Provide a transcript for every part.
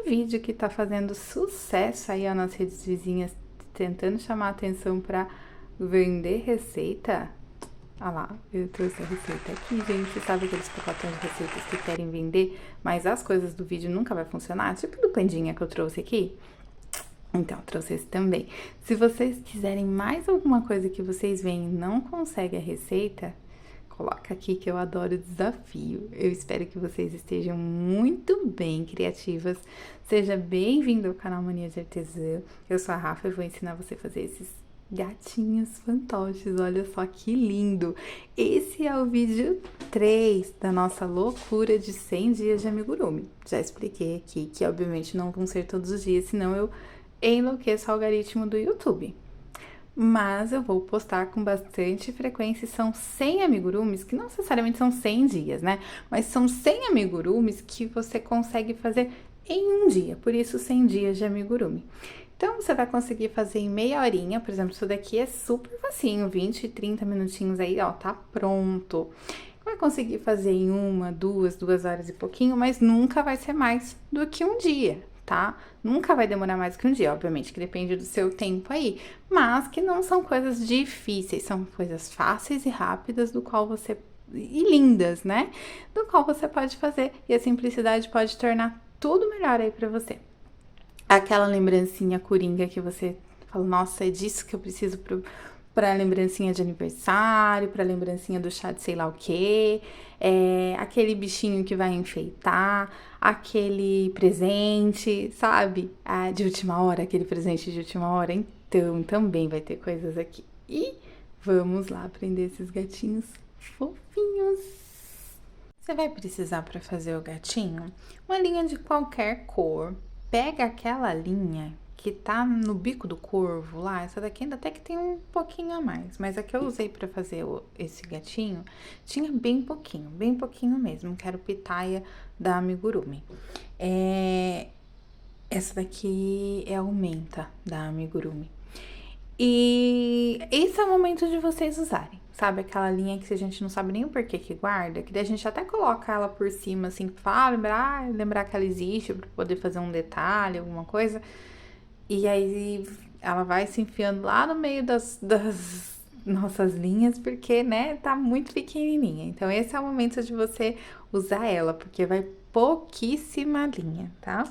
outro vídeo que tá fazendo sucesso aí ó, nas redes vizinhas, tentando chamar a atenção pra vender receita. Ah lá, eu trouxe a receita aqui, gente. Você sabe aqueles pacotões de receitas que querem vender, mas as coisas do vídeo nunca vai funcionar? Tipo do pandinha que eu trouxe aqui. Então, trouxe esse também. Se vocês quiserem mais alguma coisa que vocês veem e não conseguem a receita, coloca aqui que eu adoro desafio. Eu espero que vocês estejam muito bem criativas. Seja bem-vindo ao canal Mania de Artesã. Eu sou a Rafa e vou ensinar você a fazer esses gatinhos fantoches. Olha só que lindo. Esse é o vídeo 3 da nossa loucura de 100 dias de amigurumi. Já expliquei aqui que obviamente não vão ser todos os dias, senão eu enlouqueço o algoritmo do YouTube. Mas eu vou postar com bastante frequência. São 100 amigurumis, que não necessariamente são 100 dias, né? Mas são 100 amigurumis que você consegue fazer em um dia, por isso 100 dias de amigurumi. Então, você vai conseguir fazer em meia horinha, por exemplo, isso daqui é super facinho, 20, 30 minutinhos aí, ó, tá pronto. Vai conseguir fazer em uma, duas horas e pouquinho, mas nunca vai ser mais do que um dia, tá? Nunca vai demorar mais que um dia, obviamente, que depende do seu tempo aí, mas que não são coisas difíceis, são coisas fáceis e rápidas do qual você e lindas, né? Do qual você pode fazer e a simplicidade pode tornar tudo melhor aí pra você. Aquela lembrancinha coringa que você fala, nossa, é disso que eu preciso pra lembrancinha de aniversário, pra lembrancinha do chá de sei lá o quê, aquele bichinho que vai enfeitar, aquele presente, sabe? Ah, de última hora, aquele presente de última hora. Então, também vai ter coisas aqui. E vamos lá aprender esses gatinhos fofinhos. Você vai precisar para fazer o gatinho uma linha de qualquer cor. Pega aquela linha que tá no bico do corvo lá, essa daqui ainda até que tem um pouquinho a mais, mas a que eu usei para fazer esse gatinho tinha bem pouquinho mesmo, que era o pitaia da amigurumi. Essa daqui é a menta da amigurumi. E esse é o momento de vocês usarem, sabe? Aquela linha que a gente não sabe nem o porquê que guarda, que daí a gente até coloca ela por cima, assim, pra lembrar que ela existe, pra poder fazer um detalhe, alguma coisa. E aí ela vai se enfiando lá no meio das nossas linhas, porque, né, tá muito pequenininha. Então, esse é o momento de você usar ela, porque vai pouquíssima linha, tá?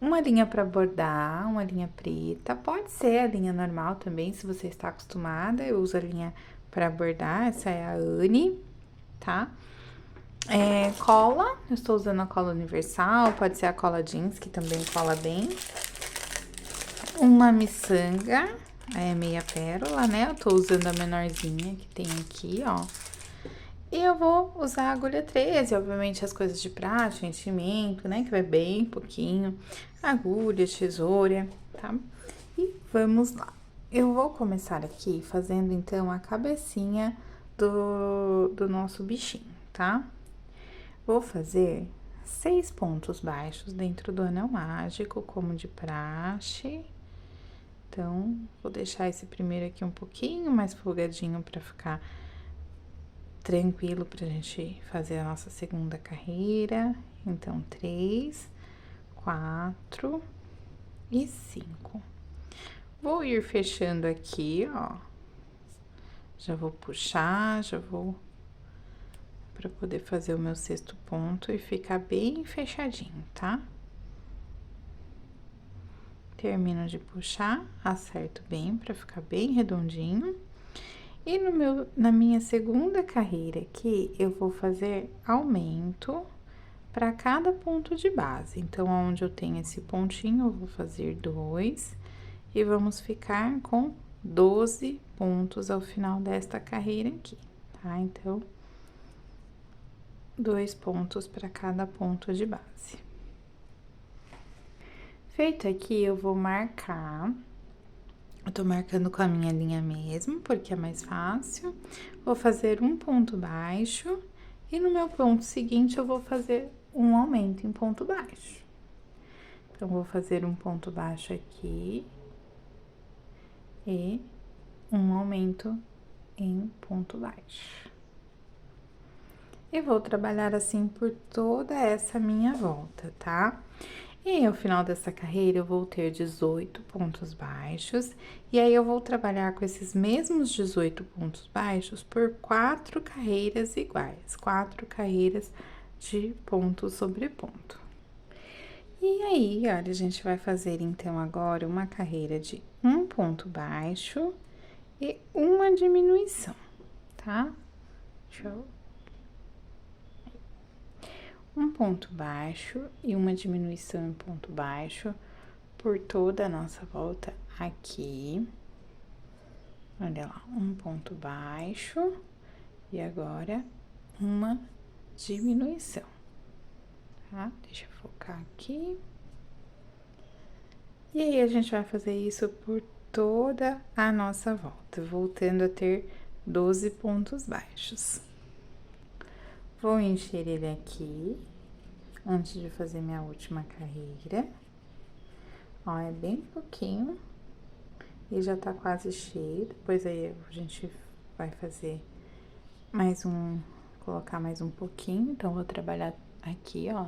Uma linha para bordar, uma linha preta, pode ser a linha normal também, se você está acostumada. Eu uso a linha para bordar, essa é a Anne, tá? Cola, eu estou usando a cola universal, pode ser a cola jeans, que também cola bem. Uma miçanga, meia pérola, né? Eu tô usando a menorzinha que tem aqui, ó. E eu vou usar a agulha 13, obviamente as coisas de prática, enchimento, né? Que vai bem pouquinho. Agulha, tesoura, tá? E vamos lá. Eu vou começar aqui fazendo, então, a cabecinha do nosso bichinho, tá? Vou fazer 6 pontos baixos dentro do anel mágico, como de praxe. Então, vou deixar esse primeiro aqui um pouquinho mais folgadinho pra ficar tranquilo pra gente fazer a nossa segunda carreira. Então, 3, 4 e 5. Vou ir fechando aqui, ó. Já vou puxar, já vou pra poder fazer o meu 6º ponto e ficar bem fechadinho, tá? Termino de puxar, acerto bem pra ficar bem redondinho. E na minha segunda carreira aqui, eu vou fazer aumento para cada ponto de base. Então, onde eu tenho esse pontinho, eu vou fazer 2 e vamos ficar com 12 pontos ao final desta carreira aqui, tá? Então, 2 pontos para cada ponto de base. Feito aqui, eu vou marcar. Eu tô marcando com a minha linha mesmo, porque é mais fácil. Vou fazer um ponto baixo e no meu ponto seguinte eu vou fazer um aumento em ponto baixo. Então, vou fazer um ponto baixo aqui e um aumento em ponto baixo. E vou trabalhar assim por toda essa minha volta, tá? E ao final dessa carreira, eu vou ter 18 pontos baixos, e aí eu vou trabalhar com esses mesmos 18 pontos baixos por 4 carreiras iguais, 4 carreiras de ponto sobre ponto. E aí, olha, a gente vai fazer então agora uma carreira de um ponto baixo e uma diminuição, tá? Deixa eu... Um ponto baixo e uma diminuição em ponto baixo por toda a nossa volta aqui. Olha lá, um ponto baixo e agora uma diminuição, tá? Deixa eu focar aqui. E aí, a gente vai fazer isso por toda a nossa volta, voltando a ter 12 pontos baixos. Vou encher ele aqui, antes de fazer minha última carreira. Ó, é bem pouquinho, e já tá quase cheio. Depois aí a gente vai fazer mais colocar mais um pouquinho. Então, vou trabalhar aqui, ó,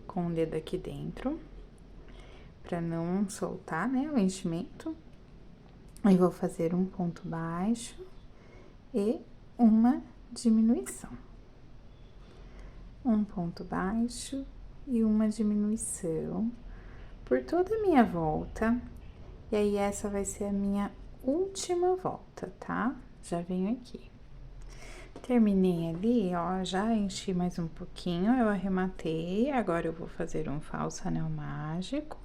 com o dedo aqui dentro, pra não soltar, né, o enchimento. Aí, vou fazer um ponto baixo e uma diminuição. Um ponto baixo e uma diminuição por toda a minha volta. E aí, essa vai ser a minha última volta, tá? Já venho aqui. Terminei ali, ó, já enchi mais um pouquinho, eu arrematei. Agora, eu vou fazer um falso anel mágico.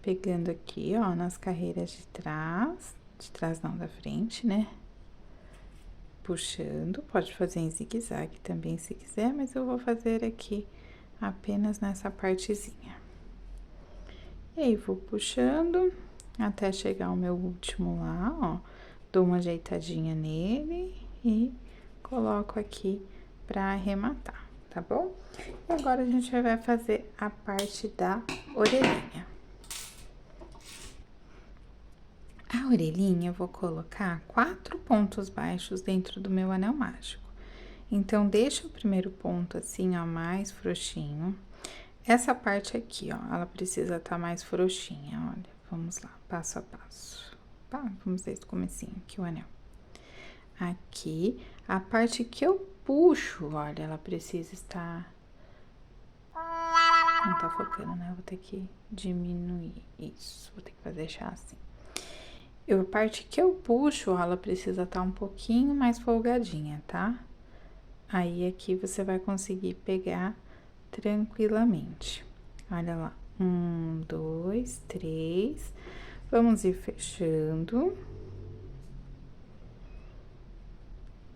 Pegando aqui, ó, nas carreiras de trás não, da frente, né? Puxando, pode fazer em zigue-zague também se quiser, mas eu vou fazer aqui apenas nessa partezinha. E aí, vou puxando até chegar ao meu último lá, ó. Dou uma ajeitadinha nele e coloco aqui pra arrematar, tá bom? E agora, a gente vai fazer a parte da orelhinha. A orelhinha, eu vou colocar 4 pontos baixos dentro do meu anel mágico. Então, deixa o primeiro ponto assim, ó, mais frouxinho. Essa parte aqui, ó, ela precisa tá mais frouxinha, olha. Vamos lá, passo a passo. Tá? Vamos desde o comecinho aqui, o anel. Aqui, a parte que eu puxo, olha, ela precisa estar... Não tá focando, né? Eu vou ter que diminuir isso, vou ter que deixar assim. A parte que eu puxo, ó, ela precisa estar um pouquinho mais folgadinha, tá? Aí, aqui, você vai conseguir pegar tranquilamente. Olha lá, 1, 2, 3. Vamos ir fechando.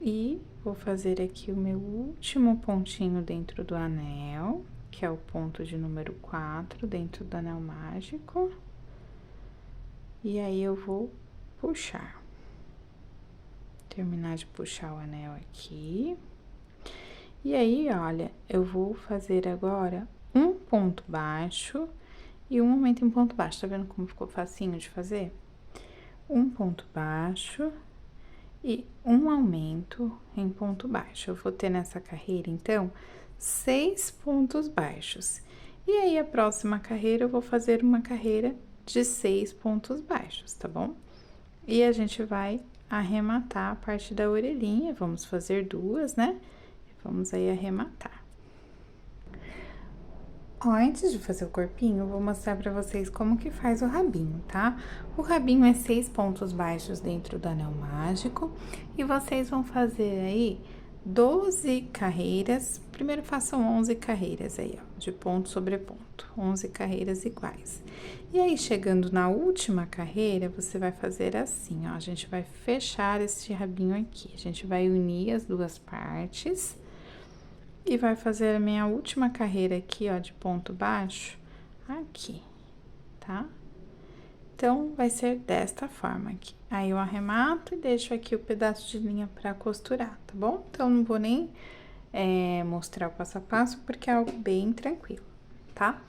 E vou fazer aqui o meu último pontinho dentro do anel, que é o ponto de número 4 dentro do anel mágico. E aí, eu vou puxar. Terminar de puxar o anel aqui. E aí, olha, eu vou fazer agora um ponto baixo e um aumento em ponto baixo. Tá vendo como ficou facinho de fazer? Um ponto baixo e um aumento em ponto baixo. Eu vou ter nessa carreira, então, 6 pontos baixos. E aí, a próxima carreira, eu vou fazer uma carreira de 6 pontos baixos, tá bom? E a gente vai arrematar a parte da orelhinha, vamos fazer 2, né? Vamos aí arrematar. Ó, antes de fazer o corpinho, eu vou mostrar pra vocês como que faz o rabinho, tá? O rabinho é 6 pontos baixos dentro do anel mágico, e vocês vão fazer aí 12 carreiras. Primeiro, façam 11 carreiras aí, ó, de ponto sobre ponto, 11 carreiras iguais. E aí, chegando na última carreira, você vai fazer assim, ó, a gente vai fechar este rabinho aqui, a gente vai unir as duas partes e vai fazer a minha última carreira aqui, ó, de ponto baixo, aqui, tá? Então, vai ser desta forma aqui. Aí, eu arremato e deixo aqui o pedaço de linha pra costurar, tá bom? Então, não vou nem mostrar o passo a passo, porque é algo bem tranquilo, tá?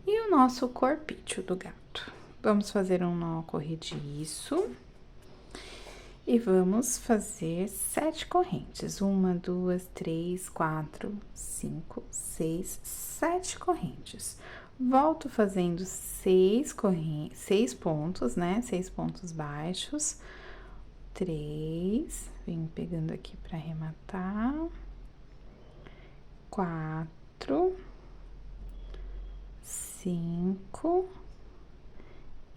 E o nosso corpício do gato. Vamos fazer um nó corrediço. E vamos fazer 7 correntes. 1, 2, 3, 4, 5, 6, 7 correntes. Volto fazendo 6 pontos, né? 6 pontos baixos. 3, venho pegando aqui para arrematar. 4, 5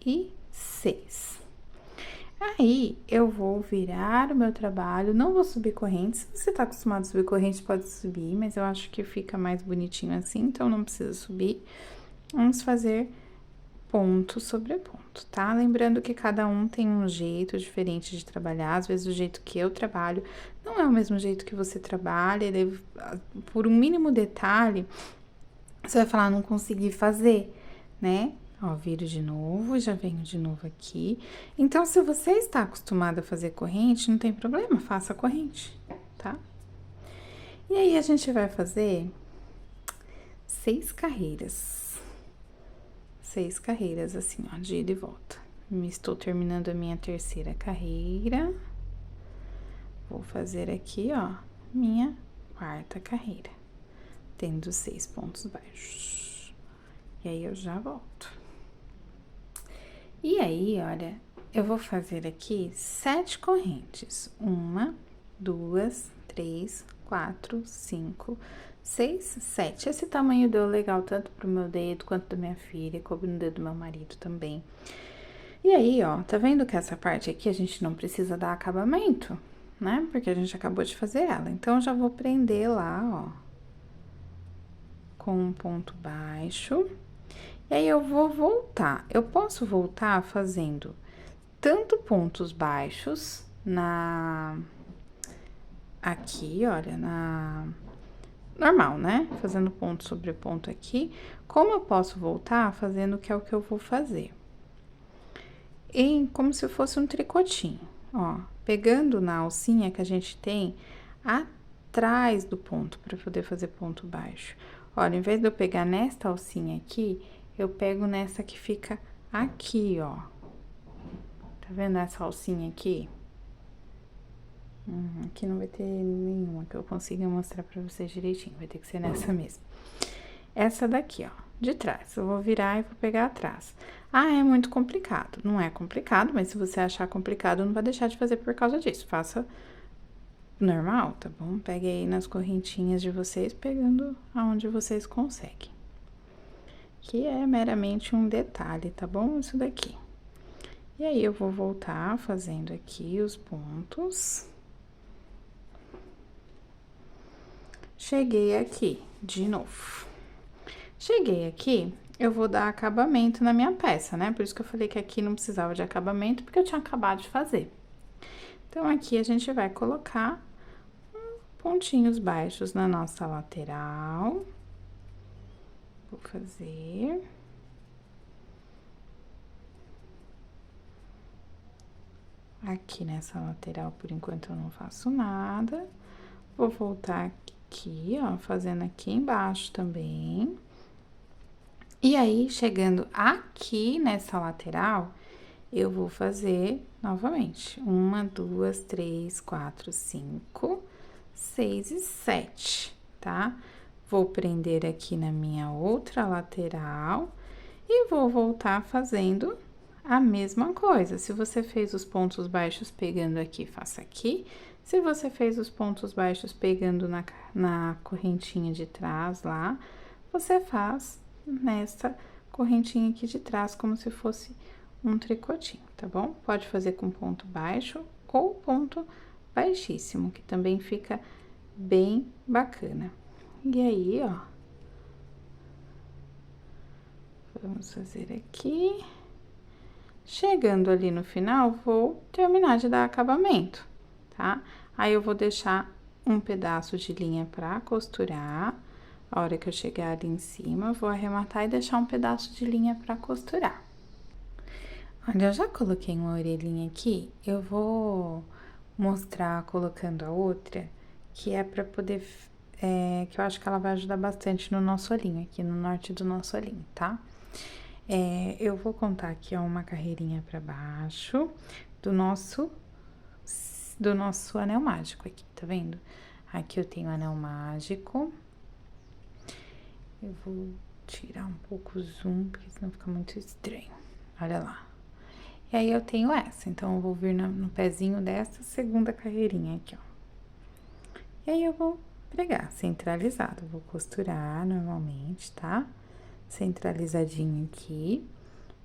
e 6. Aí, eu vou virar o meu trabalho, não vou subir corrente. Se você tá acostumado a subir corrente, pode subir, mas eu acho que fica mais bonitinho assim, então não precisa subir. Vamos fazer ponto sobre ponto, tá? Lembrando que cada um tem um jeito diferente de trabalhar, às vezes o jeito que eu trabalho não é o mesmo jeito que você trabalha, por um mínimo detalhe, você vai falar, não consegui fazer, né? Ó, viro de novo, já venho de novo aqui. Então, se você está acostumado a fazer corrente, não tem problema, faça corrente, tá? E aí, a gente vai fazer 6 carreiras. 6 carreiras, assim, ó, de ida e volta. Estou terminando a minha terceira carreira. Vou fazer aqui, ó, minha quarta carreira, tendo 6 pontos baixos. E aí, eu já volto. E aí, olha, eu vou fazer aqui 7 correntes. 1, 2, 3, 4, 5, 6, 7. Esse tamanho deu legal tanto pro meu dedo quanto da minha filha, coube no dedo do meu marido também. E aí, ó, tá vendo que essa parte aqui a gente não precisa dar acabamento, né? Porque a gente acabou de fazer ela. Então, eu já vou prender lá, ó, com um ponto baixo. E aí, eu vou voltar. Eu posso voltar fazendo tanto pontos baixos aqui, olha, normal, né? Fazendo ponto sobre ponto aqui, como eu posso voltar fazendo que é o que eu vou fazer. Como se fosse um tricotinho, ó, pegando na alcinha que a gente tem atrás do ponto, para poder fazer ponto baixo. Olha, em vez de eu pegar nesta alcinha aqui, eu pego nessa que fica aqui, ó. Tá vendo essa alcinha aqui? Aqui não vai ter nenhuma que eu consiga mostrar pra vocês direitinho, vai ter que ser nessa mesmo. Essa daqui, ó, de trás, eu vou virar e vou pegar atrás. Ah, é muito complicado. Não é complicado, mas se você achar complicado, não vai deixar de fazer por causa disso. Faça normal, tá bom? Pegue aí nas correntinhas de vocês, pegando aonde vocês conseguem. Que é meramente um detalhe, tá bom? Isso daqui. E aí, eu vou voltar fazendo aqui os pontos. Cheguei aqui, de novo. Cheguei aqui, eu vou dar acabamento na minha peça, né? Por isso que eu falei que aqui não precisava de acabamento, porque eu tinha acabado de fazer. Então, aqui a gente vai colocar pontinhos baixos na nossa lateral. Vou fazer. Aqui nessa lateral, por enquanto, eu não faço nada. Vou voltar aqui, ó, fazendo aqui embaixo também. E aí, chegando aqui nessa lateral, eu vou fazer novamente. 1, 2, 3, 4, 5, 6 e 7, tá? Vou prender aqui na minha outra lateral e vou voltar fazendo a mesma coisa. Se você fez os pontos baixos pegando aqui, faça aqui. Se você fez os pontos baixos pegando na correntinha de trás lá, você faz nessa correntinha aqui de trás, como se fosse um tricotinho, tá bom? Pode fazer com ponto baixo ou ponto baixíssimo, que também fica bem bacana. E aí, ó, vamos fazer aqui. Chegando ali no final, vou terminar de dar acabamento, tá? Aí, eu vou deixar um pedaço de linha pra costurar. A hora que eu chegar ali em cima, eu vou arrematar e deixar um pedaço de linha pra costurar. Olha, eu já coloquei uma orelhinha aqui, eu vou mostrar colocando a outra, que é pra poder, que eu acho que ela vai ajudar bastante no nosso olhinho, aqui no norte do nosso olhinho, tá? Eu vou contar aqui, ó, uma carreirinha pra baixo do nosso do nosso anel mágico aqui, tá vendo? Aqui eu tenho o anel mágico. Eu vou tirar um pouco o zoom, porque senão fica muito estranho. Olha lá. E aí, eu tenho essa, então eu vou vir no pezinho dessa segunda carreirinha aqui, ó. E aí, eu vou pregar centralizado. Vou costurar normalmente, tá? Centralizadinho aqui.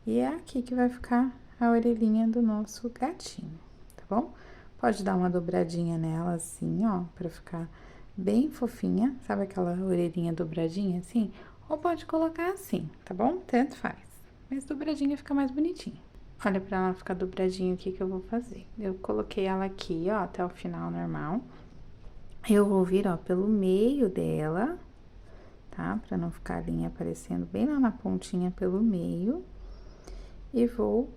E é aqui que vai ficar a orelhinha do nosso gatinho, tá bom? Pode dar uma dobradinha nela assim, ó, pra ficar bem fofinha. Sabe aquela orelhinha dobradinha assim? Ou pode colocar assim, tá bom? Tanto faz. Mas dobradinha fica mais bonitinha. Olha, pra ela ficar dobradinho, o que que eu vou fazer? Eu coloquei ela aqui, ó, até o final normal. Eu vou vir, ó, pelo meio dela, tá? Pra não ficar a linha aparecendo bem lá na pontinha pelo meio. E vou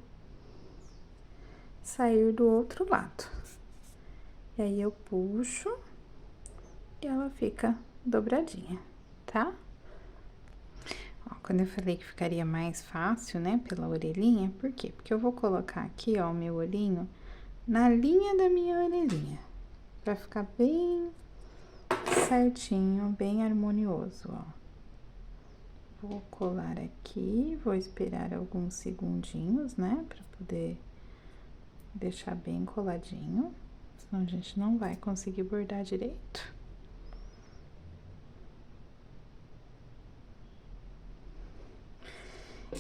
sair do outro lado. E aí, eu puxo e ela fica dobradinha, tá? Ó, quando eu falei que ficaria mais fácil, né, pela orelhinha, por quê? Porque eu vou colocar aqui, ó, o meu olhinho na linha da minha orelhinha, pra ficar bem certinho, bem harmonioso, ó. Vou colar aqui, vou esperar alguns segundinhos, né, pra poder deixar bem coladinho, senão a gente não vai conseguir bordar direito.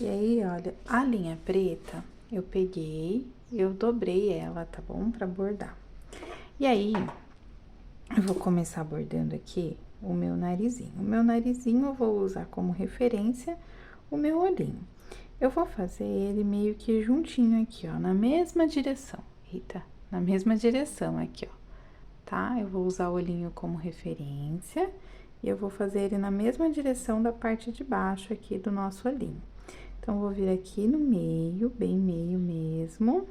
E aí, olha, a linha preta, eu peguei, eu dobrei ela, tá bom? Pra bordar. E aí, eu vou começar bordando aqui o meu narizinho. O meu narizinho eu vou usar como referência o meu olhinho. Eu vou fazer ele meio que juntinho aqui, ó, na mesma direção. Eita, na mesma direção aqui, ó, tá? Eu vou usar o olhinho como referência e eu vou fazer ele na mesma direção da parte de baixo aqui do nosso olhinho. Então, vou vir aqui no meio, bem meio mesmo,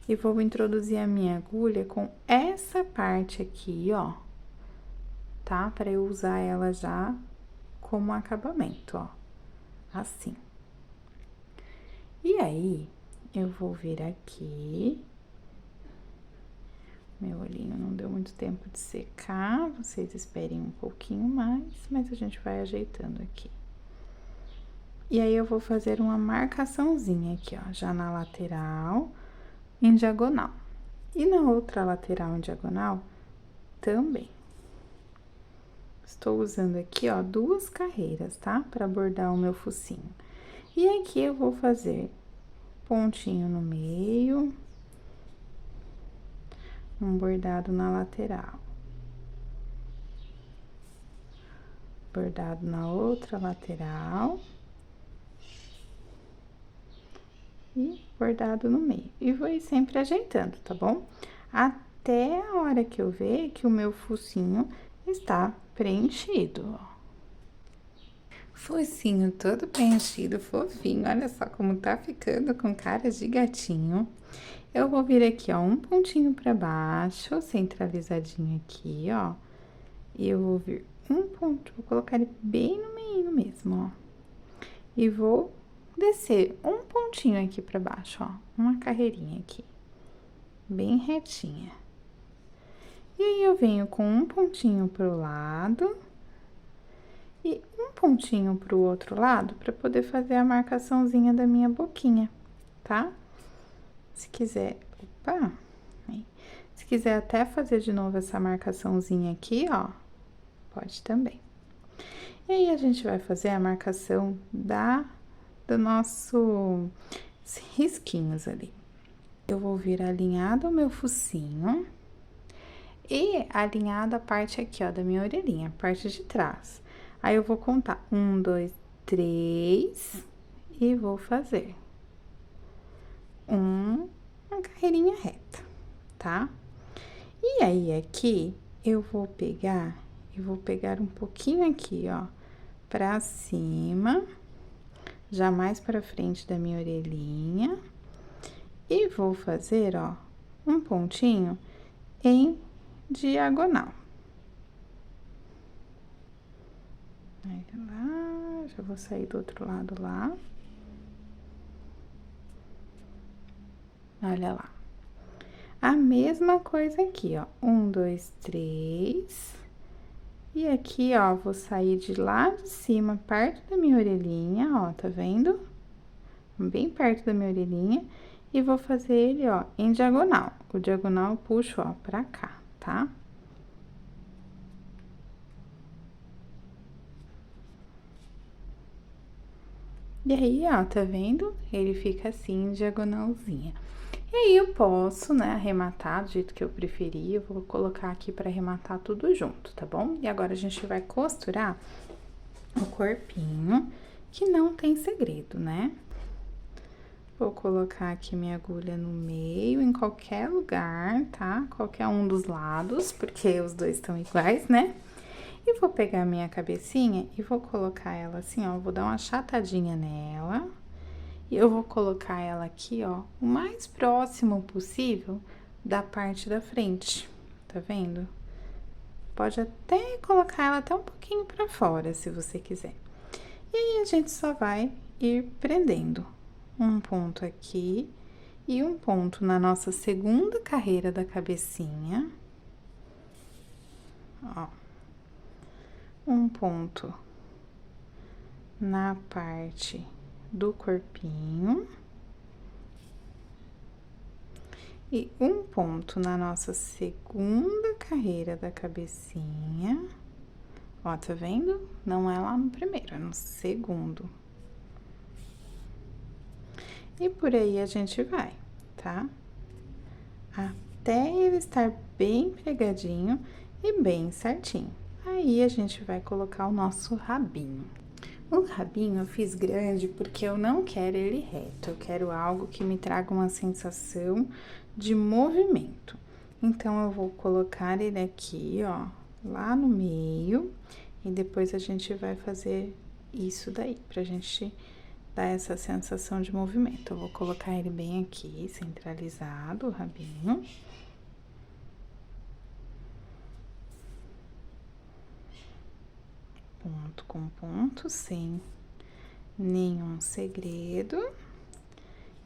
e vou introduzir a minha agulha com essa parte aqui, ó, tá? Pra eu usar ela já como acabamento, ó, assim. E aí, eu vou vir aqui. Meu olhinho não deu muito tempo de secar, vocês esperem um pouquinho mais, mas a gente vai ajeitando aqui. E aí, eu vou fazer uma marcaçãozinha aqui, ó, já na lateral, em diagonal. E na outra lateral em diagonal, também. Estou usando aqui, ó, 2 carreiras, tá? Pra bordar o meu focinho. E aqui, eu vou fazer pontinho no meio, um bordado na lateral. Bordado na outra lateral. E bordado no meio. E vou ir sempre ajeitando, tá bom? Até a hora que eu ver que o meu focinho está preenchido, ó. Focinho todo preenchido, fofinho. Olha só como tá ficando com cara de gatinho. Eu vou vir aqui, ó, um pontinho pra baixo, centralizadinho aqui, ó. E eu vou vir um ponto, vou colocar ele bem no meio mesmo, ó. E vou descer um pontinho aqui pra baixo, ó, uma carreirinha aqui, bem retinha. E aí, eu venho com um pontinho pro lado e um pontinho pro outro lado pra poder fazer a marcaçãozinha da minha boquinha, tá? Se quiser, opa, aí. Se quiser até fazer de novo essa marcaçãozinha aqui, ó, pode também. E aí, a gente vai fazer a marcação do nosso risquinhos ali. Eu vou vir alinhado o meu focinho e alinhado a parte aqui, ó, da minha orelhinha, a parte de trás. Aí, eu vou contar 1, 2, 3 e vou fazer uma carreirinha reta, tá? E aí, aqui, eu vou pegar um pouquinho aqui, ó, pra cima, já mais pra frente da minha orelhinha, e vou fazer, ó, um pontinho em diagonal. Aí, lá, já vou sair do outro lado lá. Olha lá. A mesma coisa aqui, ó. 1, 2, 3. E aqui, ó, vou sair de lá de cima, perto da minha orelhinha, ó, tá vendo? Bem perto da minha orelhinha. E vou fazer ele, ó, em diagonal. O diagonal eu puxo, ó, pra cá, tá? E aí, ó, tá vendo? Ele fica assim, diagonalzinha. E aí, eu posso, né, arrematar do jeito que eu preferir. Eu vou colocar aqui pra arrematar tudo junto, tá bom? E agora, a gente vai costurar o corpinho, que não tem segredo, né? Vou colocar aqui minha agulha no meio, em qualquer lugar, tá? Qualquer um dos lados, porque os dois estão iguais, né? E vou pegar minha cabecinha e vou colocar ela assim, ó, vou dar uma achatadinha nela. E eu vou colocar ela aqui, ó, o mais próximo possível da parte da frente, tá vendo? Pode até colocar ela até um pouquinho pra fora, se você quiser. E aí, a gente só vai ir prendendo um ponto aqui e um ponto na nossa segunda carreira da cabecinha. Ó. Um ponto na parte do corpinho. E um ponto na nossa segunda carreira da cabecinha. Ó, tá vendo? Não é lá no primeiro, é no segundo. E por aí a gente vai, tá? Até ele estar bem pregadinho e bem certinho. Aí, a gente vai colocar o nosso rabinho. O rabinho eu fiz grande porque eu não quero ele reto, eu quero algo que me traga uma sensação de movimento. Então, eu vou colocar ele aqui, ó, lá no meio, e depois a gente vai fazer isso daí, pra gente dar essa sensação de movimento. Eu vou colocar ele bem aqui, centralizado, o rabinho. Ponto com ponto, sem nenhum segredo.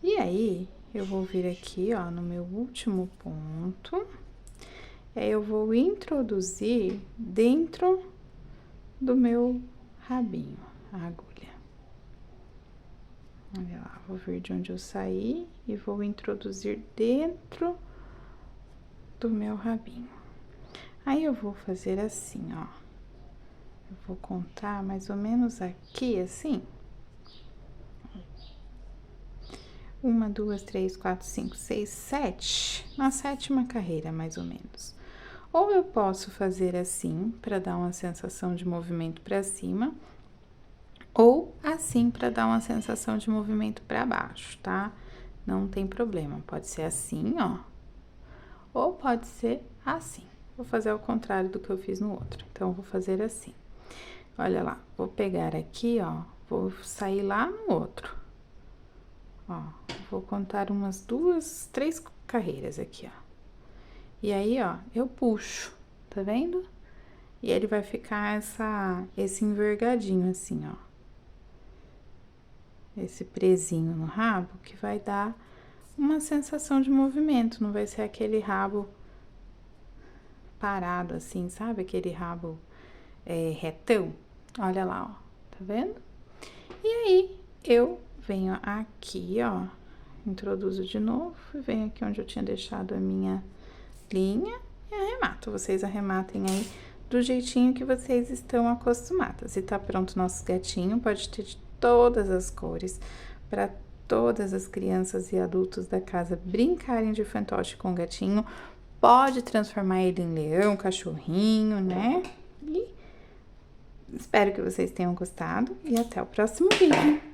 E aí, eu vou vir aqui, ó, no meu último ponto. E aí, eu vou introduzir dentro do meu rabinho a agulha. Olha lá, vou vir de onde eu saí e vou introduzir dentro do meu rabinho. Aí, eu vou fazer assim, ó. Eu vou contar mais ou menos aqui, assim. 1, 2, 3, 4, 5, 6, 7. Na 7ª carreira, mais ou menos. Ou eu posso fazer assim, para dar uma sensação de movimento para cima, ou assim, para dar uma sensação de movimento para baixo, tá? Não tem problema, pode ser assim, ó, ou pode ser assim. Vou fazer ao contrário do que eu fiz no outro, então, eu vou fazer assim. Olha lá, vou pegar aqui, ó, vou sair lá no outro. Ó, vou contar umas 2, 3 carreiras aqui, ó. E aí, ó, eu puxo, tá vendo? E ele vai ficar esse envergadinho assim, ó. Esse presinho no rabo, que vai dar uma sensação de movimento, não vai ser aquele rabo parado assim, sabe? Aquele rabo retão. Olha lá, ó, tá vendo? E aí, eu venho aqui, ó, introduzo de novo, e venho aqui onde eu tinha deixado a minha linha e arremato. Vocês arrematem aí do jeitinho que vocês estão acostumadas. E tá pronto nosso gatinho, pode ter de todas as cores, para todas as crianças e adultos da casa brincarem de fantoche com o gatinho. Pode transformar ele em leão, cachorrinho, né? E espero que vocês tenham gostado e até o próximo vídeo.